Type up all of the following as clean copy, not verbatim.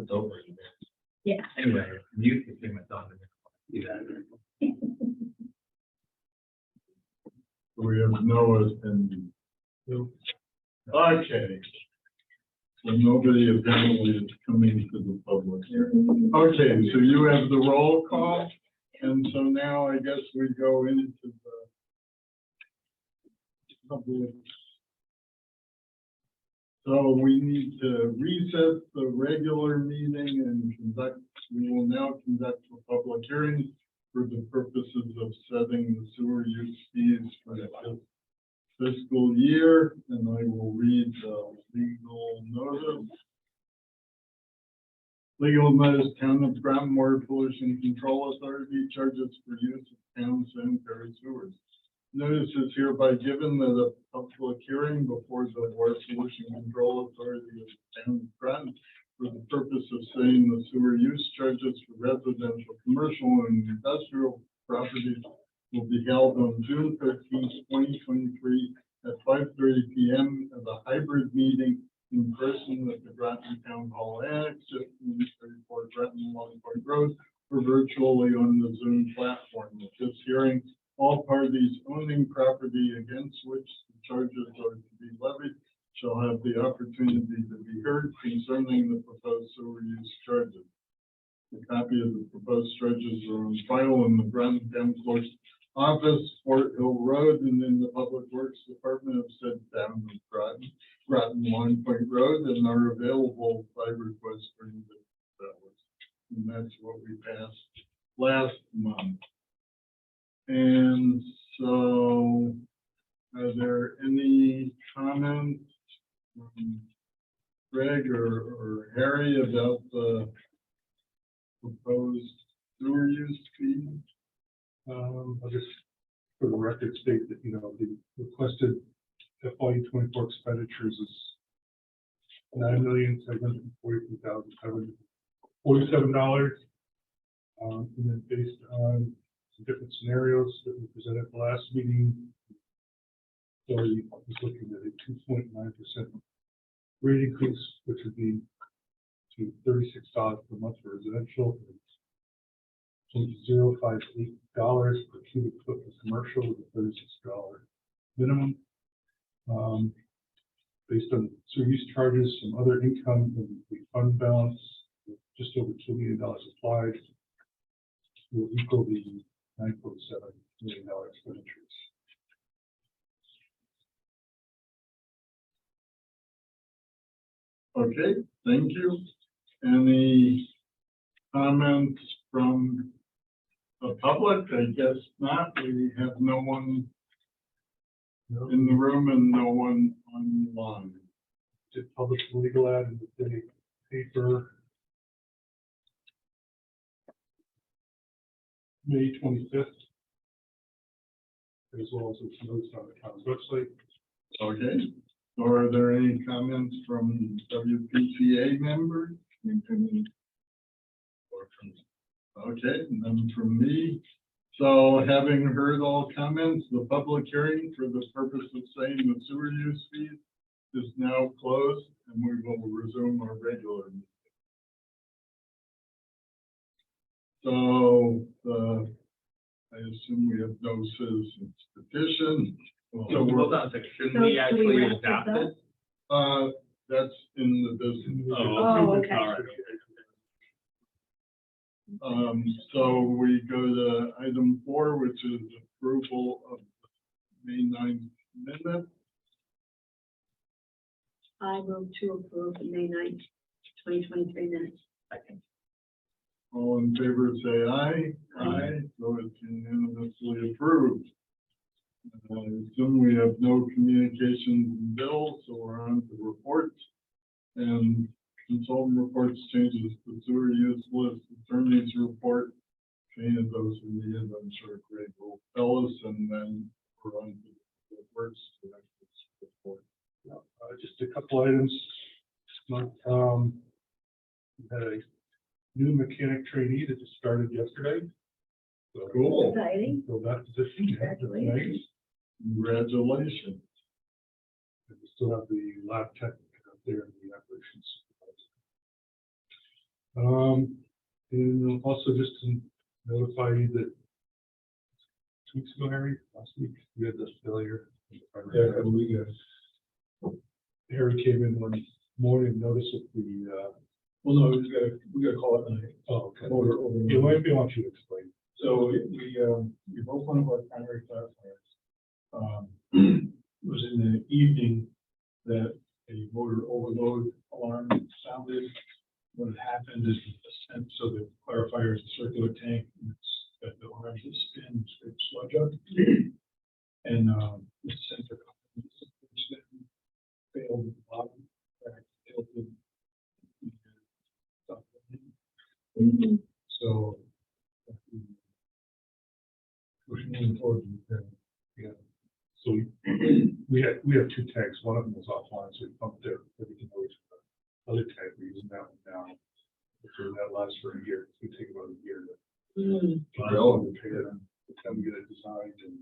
It's over. Yeah. Anyway, you can see my thought. We have Noah and. Okay. So nobody apparently is coming to the public here. Okay, so you have the roll call, and so now I guess we go into the public. So we need to reset the regular meeting and we will now conduct a public hearing for the purposes of setting the sewer use fees for this fiscal year, and I will read the legal notice. Legal notice, Town of Groton Water Pollution Control Authority charges for use of town sanitary sewers. Notice is hereby given that a public hearing before the Water Pollution Control Authority of the Town of Groton for the purpose of setting the sewer use charges for residential, commercial, and industrial properties will be held on June 13th, 2023 at 5:30 p.m. as a hybrid meeting in person at the Groton Town Hall Annex at 34 Groton Long Point Road or virtually on the Zoom platform. At this hearing, all parties owning property against which the charges are to be levied shall have the opportunity to be heard concerning the proposed sewer use charges. A copy of the proposed charges are on file in the Groton Town Clerk's Office, Fort Hill Road, and in the Public Works Department of said town of Groton Long Point Road, and are available by request during the hours. And that's what we passed last month. And so, are there any comments from Greg or Harry about the proposed sewer use fee? I'll just, for the record, state that, the requested FY 24 expenditures is $9,743,747. And then based on some different scenarios that we presented at the last meeting, so I was looking at a 2.9% rate increase, which would be to $36 per month for residential, $0.058 per cubic foot for commercial with a $36 minimum. Based on sewer use charges, some other income, and the fund balance, just over $2 million applied, will equal the $9.7 million expenditures. Okay, thank you. Any comments from the public? I guess not. We have no one in the room and no one online. Did publish a legal ad in the city paper May 25th, as well as some notes on the town's website. Okay. So are there any comments from WPCA members? Or from, okay, and then from me. So having heard all comments, the public hearing for the purpose of setting the sewer use fees is now closed, and we will resume our regular meeting. So I assume we have no citizens petition. So hold on a second, shouldn't we actually adopt it? That's in the business. Oh, okay. All right. So we go to item 4, which is approval of May 9th minutes. I move to approve the May 9th, 2023 minutes. Second. All in favor, say aye. Aye. So it's unanimously approved. I assume we have no communications and bills, so we're on to reports. And consultant reports, changes to sewer use list, attorney's report. Any of those in the end, I'm sure Greg will tell us, and then we're on to the works report. Just a couple items. We had a new mechanic trainee that just started yesterday. So Cool. Exciting. So that position, that's nice. Congratulations. And we still have the lab tech out there in the operations. And also just to notify you that 2 weeks ago, Harry, last week, we had this failure. Yeah, we got. Harry came in one morning, noticed that the, Well, no, we gotta call it night. oh, okay. Over. Yeah, why don't you explain? So we broke one of our primary clarifiers. It was in the evening that a motor overload alarm sounded. What had happened is the sense, so the clarifier is a circular tank, and it's got the arms that spin, straight sludge up. And the sensor failed at the bottom, failed the top. So pushing towards the Yeah. So we have 2 tanks. One of them was offline, so we pumped there, everything over to the other tank. We're using that one now. So that lasts for a year. It's gonna take about a year to. Repair them, by the time we get it designed and.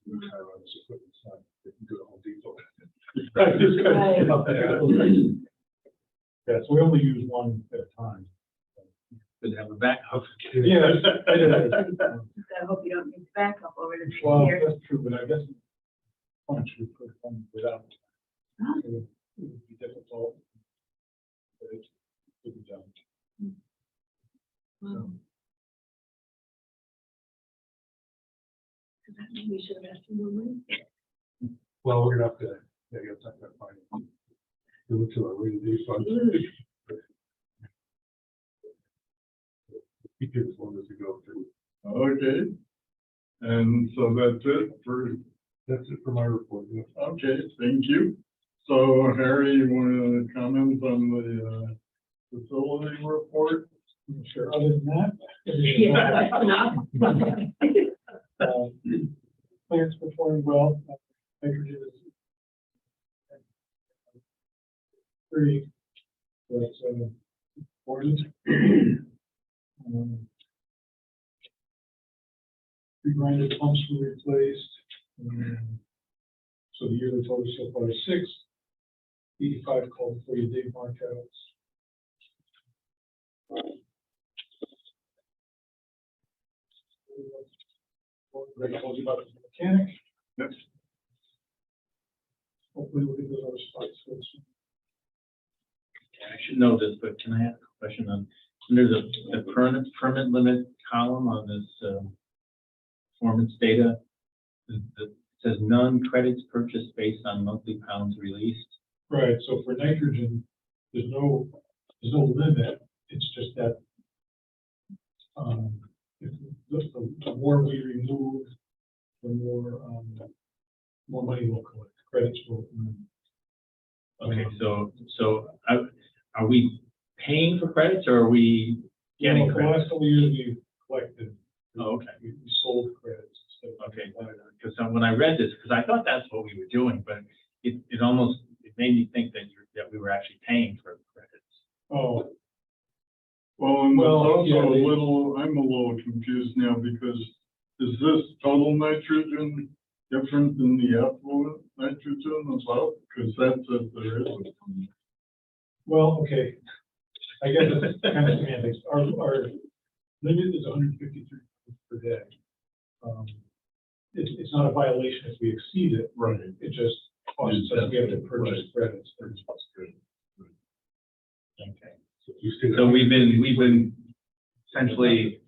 We try to run this equipment, it's not, they can go to Home Depot. Yeah, so we only use one at a time. Could have a backup. Yeah, I did. I hope you don't need backup over the next Well, year. that's true, but I guess punch we could come without. It would be difficult. But it could be done. Wow. So that means we should have asked for more money. Well, we're gonna have to, yeah, you have to find it. We look to our rainy day fund. We did as long as we go through. Okay. And so that's it for my report. Yeah. okay, thank you. So Harry, you want to comment on the facility report? Sure, other than that. Yeah, that's enough. Plants performing well. Nitrogen is pretty, that's important. Regrinded pumps were replaced. So the yearly total so far is 6. 85 called for your dig markouts. I told you about the mechanic. Yes. Hopefully we'll get those other spots. I should know this, but can I ask a question on, there's a permit limit column on this performance data. It says none credits purchased based on monthly pounds released. Right, so for nitrogen, there's no limit, it's just that if the more we remove, the more money we'll collect, credits will. Okay, so are we paying for credits or are we getting For the credits? last couple of years, we collected. Oh, okay. We sold credits. instead of- Okay, because when I read this, because I thought that's what we were doing, but it made me think that we were actually paying for credits. Oh, Well, and Well, also yeah, I'm a little confused now because is this total nitrogen different than the effluent nitrogen as well? Because that's if there isn't. well, okay. I guess it's kind of semantics. Our limit is 153 per day. It's not a violation if we exceed it. Right. It just costs us, we have to purchase credits. Okay. So you see So we've been essentially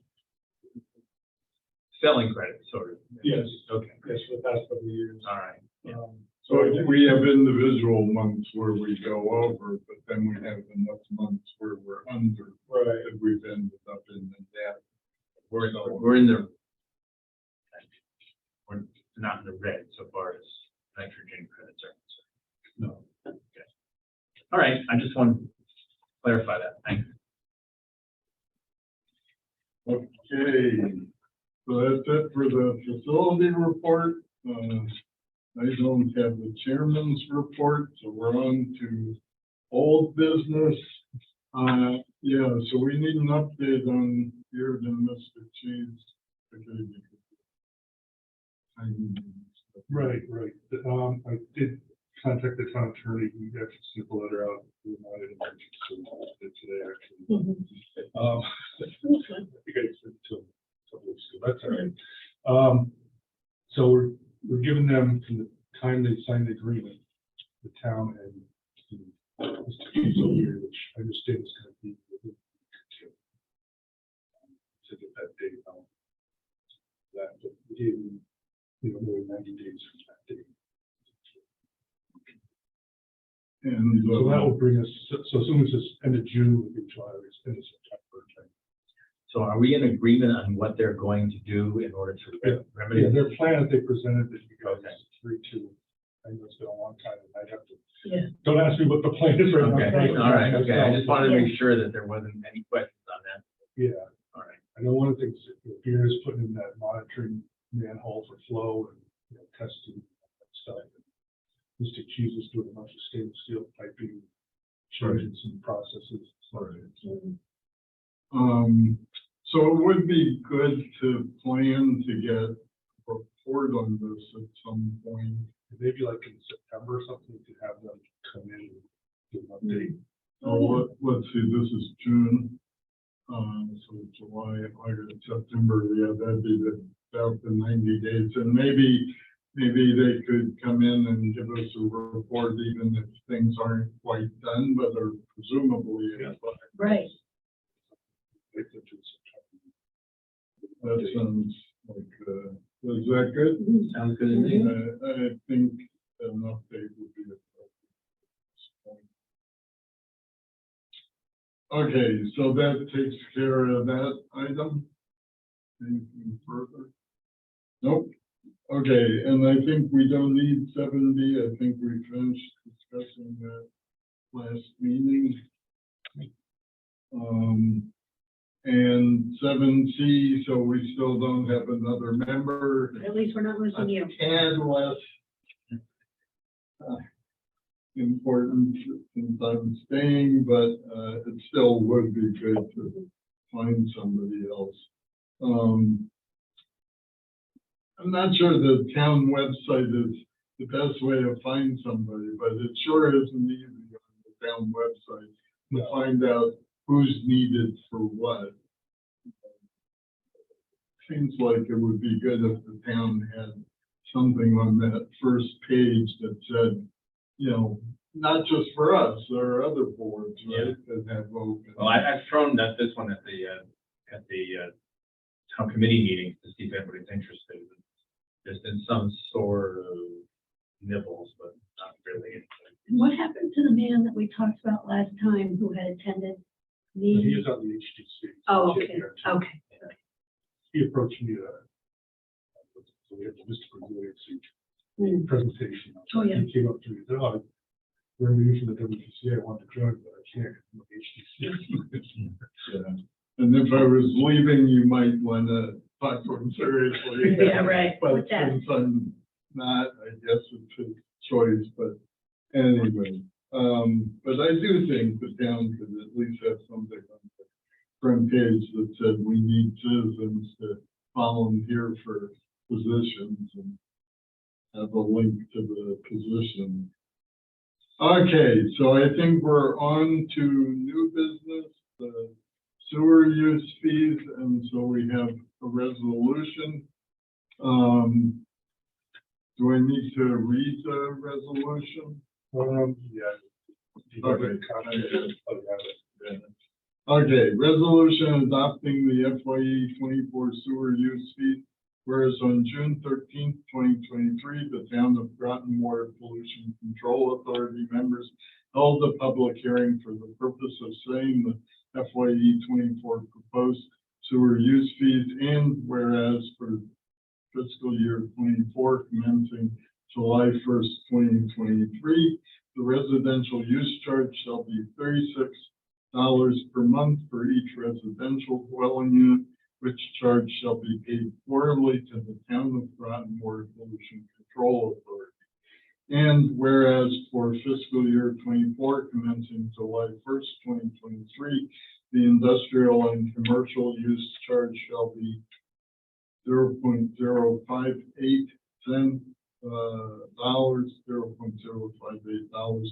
selling credits, sort of. Yes. Okay. Yes, for the past couple of years. All right. Yeah. So we have individual months where we go over, but then we have enough months where we're under. Right. And we've ended up in that. We're in the we're not in the red so far as nitrogen credits are concerned. No. Okay. All right. I just want to clarify that. Thanks. Okay, so that's it for the facility report. I don't have the chairman's report, so we're on to old business. Yeah, so we need an update on here to Mr. Cheese. Right. I did contact the town attorney. He actually sent the letter out. We wanted to mention, so I did today, actually. Mhm. I think I said till weeks ago, that's all right. So we're giving them from the time they signed the agreement, the town and Mr. Kiesel here, which I understand is going to be within a week or two. To get that date out. That, but we gave them, more than 90 days from that date. And, So that will bring us, so as soon as it's end of June, it'll be July, it's end of September. So are we in agreement on what they're going to do in order to remedy? Yeah, their plan that they presented that you guys Okay. agreed to, I know it's been a long time, and I have to, Yeah. don't ask me what the plan is right now. Okay, all right, okay. I just wanted to make sure that there wasn't any questions on that. Yeah, All right. I know one of the things, Beer is putting in that monitoring manhole for flow and, testing and stuff. Mr. Cheese is doing a bunch of stainless steel piping, changing some processes. Mhm. So it would be good to plan to get a report on this at some point. Maybe like in September or something, to have them come in and give an update. Let's see, this is June. So July, August, September, yeah, that'd be about the 90 days. And maybe they could come in and give us a report, even if things aren't quite done, but are presumably. Yeah. Right. Wait till June, September. That sounds like, is that good? Mhm. Sounds good to me. I think an update would be appropriate at this point. Okay, so that takes care of that item. Anything further? Nope. Okay, and I think we don't need 7B. I think we finished discussing that last meeting. And 7C, so we still don't have another member. At least we're not losing you. And less important since I'm staying, but it still would be good to find somebody else. I'm not sure the town website is the best way to find somebody, but it sure isn't easy on the town website to find out who's needed for what. Seems like it would be good if the town had something on that first page that said, not just for us, there are other boards, right, that have open. Well, I've thrown this one at the town committee meetings to see if anybody's interested. There's been some sort of nibbles, but not really anything. What happened to the man that we talked about last time who had attended He the? is on the HTC. Oh, okay, okay. He approached me, so we had the Municipal Mm. presentation. Oh, yeah. He came up to me and said, "Oh, we're new from the WPCA, I want to join, but I can't, I'm the HTC." Yeah. And if I was leaving, you might want to talk to him seriously. Yeah, right. But With that. since I'm not, I guess it's his choice, but anyway. But I do think the town could at least have something on the front page that said we need citizens to volunteer for positions and have a link to the position. Okay, so I think we're on to new business, the sewer use fees, and so we have a resolution. Do I need to read the resolution? Yeah. Okay. Oh, yeah. Okay, resolution adopting the FYE 24 sewer use fee. Whereas on June 13th, 2023, the town of Groton Water Pollution Control Authority members held a public hearing for the purpose of setting the FYE 24 proposed sewer use fees, and whereas for fiscal year 24 commencing July 1st, 2023, the residential use charge shall be $36 per month for each residential dwelling unit, which charge shall be paid quarterly to the town of Groton Water Pollution Control Authority. And whereas for fiscal year 24 commencing July 1st, 2023, the industrial and commercial use charge shall be 0.058 $0.058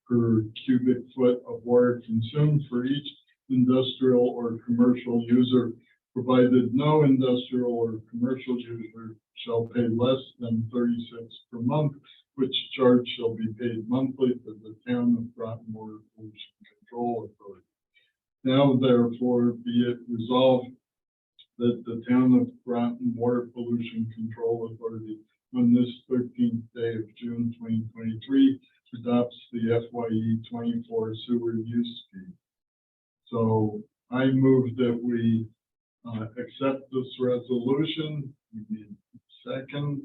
per cubic foot of water consumed for each industrial or commercial user, provided no industrial or commercial user shall pay less than 36 per month, which charge shall be paid monthly to the town of Groton Water Pollution Control Authority. Now therefore be it resolved that the town of Groton Water Pollution Control Authority on this 13th day of June 2023 adopts the FYE 24 sewer use fee. So I move that we accept this resolution. We need a second.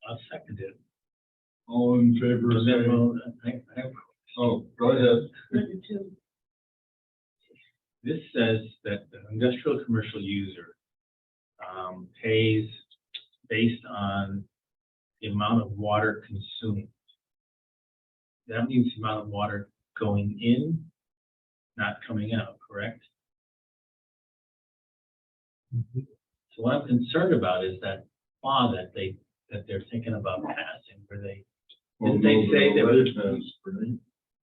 I'll second it. All in favor, But say, then, oh, go ahead. Number two. this says that the industrial commercial user pays based on the amount of water consumed. That means the amount of water going in, not coming out, correct? So what I'm concerned about is that law that they're thinking about passing, where they, didn't they say there was,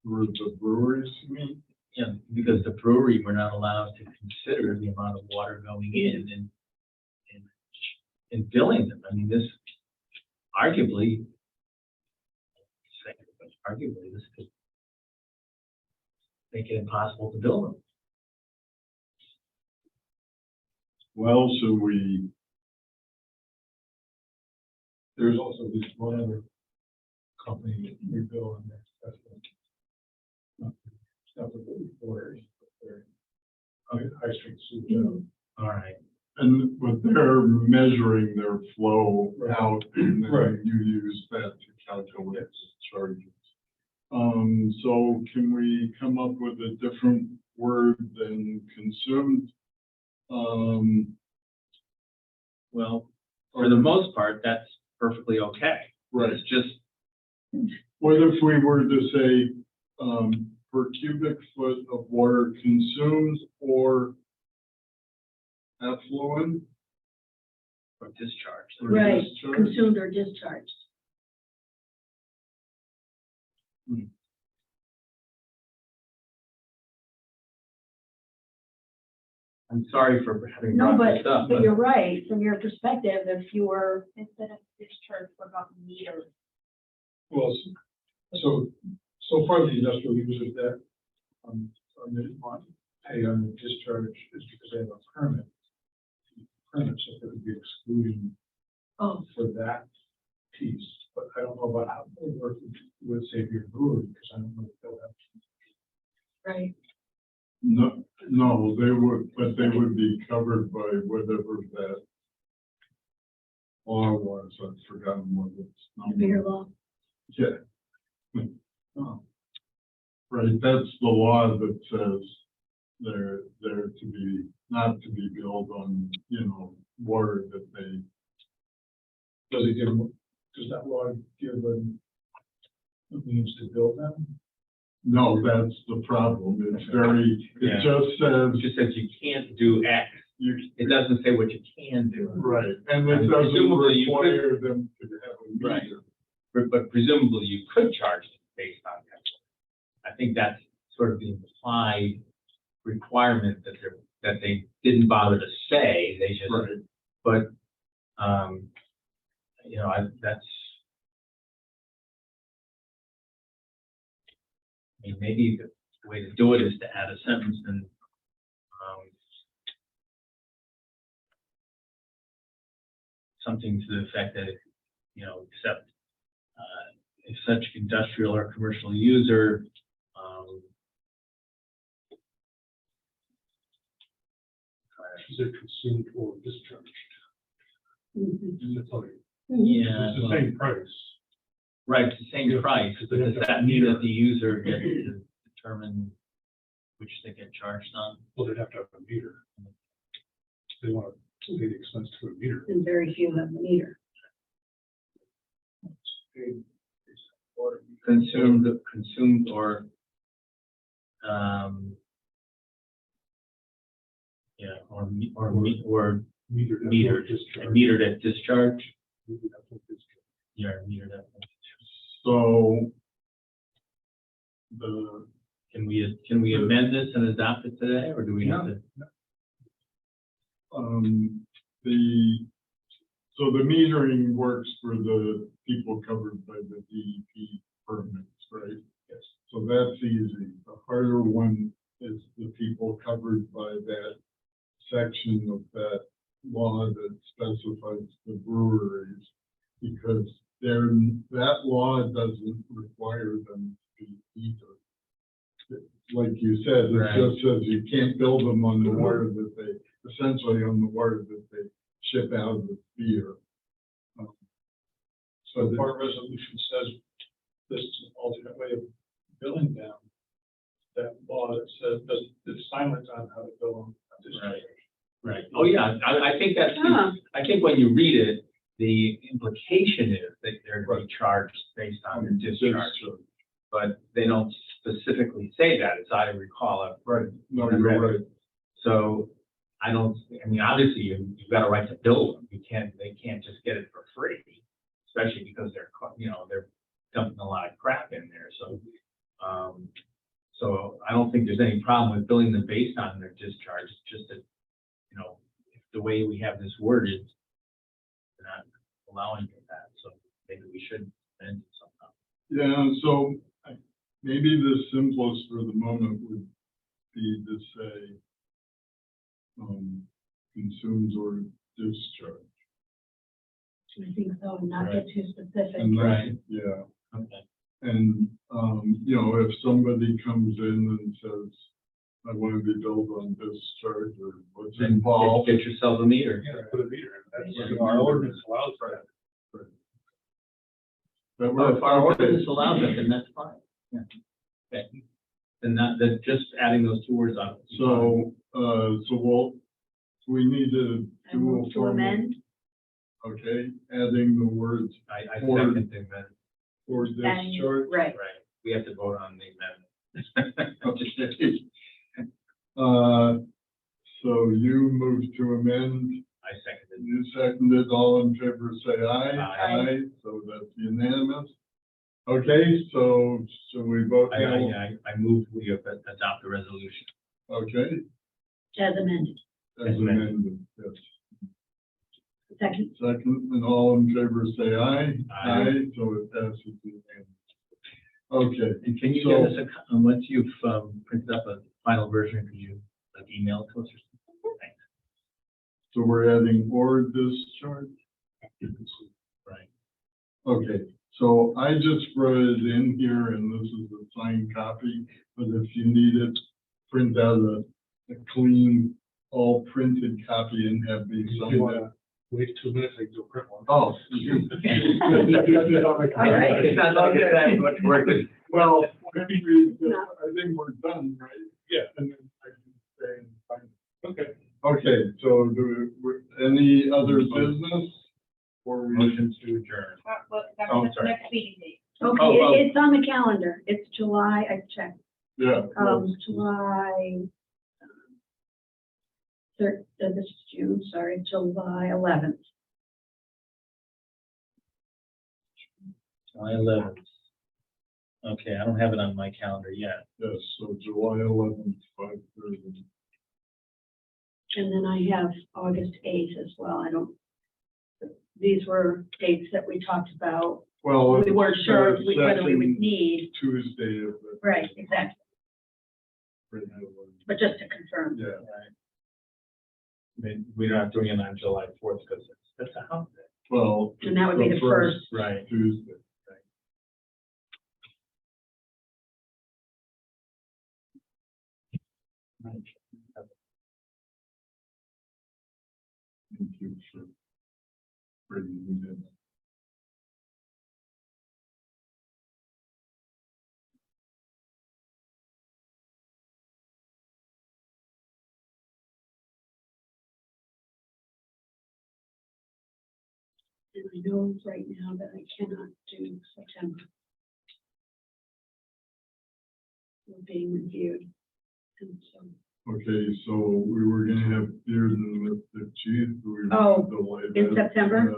Were the breweries, you mean? you know, because the brewery were not allowed to consider the amount of water going in and billing them. I mean, this arguably this could make it impossible to bill them. Well, should we, There's also this one other company that we bill in there. That's not the water, they're high street sewage. All right. and but they're measuring their flow out, and then Right. you use that to calculate the charges. So can we come up with a different word than consumed? Well, for the most part, that's perfectly okay. Right. It's just, What if we were to say, per cubic foot of water consumed or effluent? or discharge. or Right, discharged? consumed or discharged. I'm sorry for having No, brought this up, but you're right, from your perspective, if you were, instead of discharge, what about meter? Well, so far the industrial users that pay on the discharge is because they have a permit. Permit, so there would be exclusion Oh, for that piece, but I don't know about how they work with Xavier Brewery, because I don't know if they'll have. right. No, they would, but they would be covered by whatever that law was. I've forgotten what it's. Beer law. Yeah. Oh. Right, that's the law that says they're to be, not to be billed on, water that they. Does that law give them a means to build them? No, that's the problem. It's very, Yeah. it just says, it just says you can't do X. It doesn't say what you can do. right, and it And doesn't presumably you could- require them to have a Right. meter. But presumably you could charge them based on that. I think that's sort of the implied requirement that they didn't bother to say, they just, Right. but, that's. I mean, maybe the way to do it is to add a sentence and, something to the effect that, except, if such industrial or commercial user, Is it consumed or discharged? Mhm. That's all. yeah, It's the well, same price. right, it's the same Yeah, price, because but they have does to that mean meter. that the user gets to determine which they get charged on? Well, they'd have to have a meter. They want to pay the expense to a meter. And very few have a meter. Consumed or, or Metered. at metered, discharge. metered at discharge, Metered at discharge. yeah, metered at. So the Can we amend this and adopt it today, or do we have to? So the metering works for the people covered by the DEP permits, right? Yes. So that's easy. The harder one is the people covered by that section of that law that specifies the breweries, because that law doesn't require them to be either. Like you said, it Right. just says you can't build them on the water that they, essentially on the water that they ship out of the beer. So if our resolution says this is an alternate way of billing them, that law that says, it's silent on how to bill them. Right. Right. Oh, yeah, I think that's, Huh. I think when you read it, the implication is that they're going to be charged based on their discharge, but they don't specifically say that, as I recall. Right, no, you're right. So I mean, obviously, you've got a right to bill them. They can't just get it for free, especially because they're dumping a lot of crap in there. So I don't think there's any problem with billing them based on their discharge. It's just that, the way we have this worded, we're not allowing for that. So maybe we should amend it somehow. Yeah, so maybe the simplest for the moment would be to say, consumes or discharge. I think so, and not get too specific. And Right. yeah, Okay. and, if somebody comes in and says, I want to be billed on discharge or what's Then involved. get yourself a meter. Yeah, put a meter in. That's Right. what our ordinance allows for that. That Well, we're- if our ordinance allows it, then that's fine. Yeah. Okay. Then just adding those two words on. So we need to I do move a to formal, amend, okay, adding the words I Or- second the amendment. for adding, discharge. right, Right. We have to vote on the amendment. Okay. So you moved to amend, I seconded. you seconded, all in favor, say aye. Aye. So that's unanimous. Okay, so we vote now? I move we adopt the resolution. Okay, as amended. as amended, yes. Second, Second, and all in favor, say aye. Aye. So it passes unanimously. Okay, And can you So- give us once you've printed up a final version, could you email it to us or something? Thanks. so we're adding or discharge? Right. Okay, so I just wrote it in here, and this is a signed copy, but if you need it, print out a clean, all printed copy and have me If you sign want it. to wait 2 minutes, I can go print one. Oh. All right. It's not like it's that much work. Well, I think we're done, right? Yeah. And then I can stay and sign it. Okay. Okay, so any other business? Or we? Motion to adjourn. Oh, sorry. next meeting date. Oh, Okay, oh. it's on the calendar, it's July, I checked, Yeah. July, this is June, sorry, July 11th. July 11th. Okay, I don't have it on my calendar yet. Yes, so July 11th, 5:30. And then I have August 8th as well. These were dates that we talked about. Well. We weren't sure whether we second would need, Tuesday of the. right, exactly, but just to confirm. Yeah, Right. I mean, we're not doing it on July 4th because that's a holiday. well. And that would be the first. Right. Tuesday. Thank you for bringing me in. And I know right now that I cannot do September. We're being reviewed. And so, Okay, so we were gonna have beers and the cheese. We were Oh, gonna delay in that, September?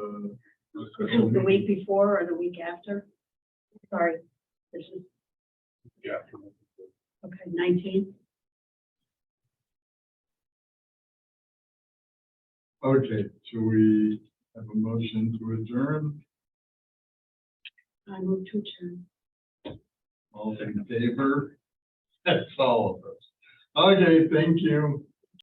this this is the week before or the week after? Sorry, this is, Yeah. Okay, 19. Okay, so we have a motion to adjourn. I move to adjourn. All in favor? That's all of us. Okay, thank you.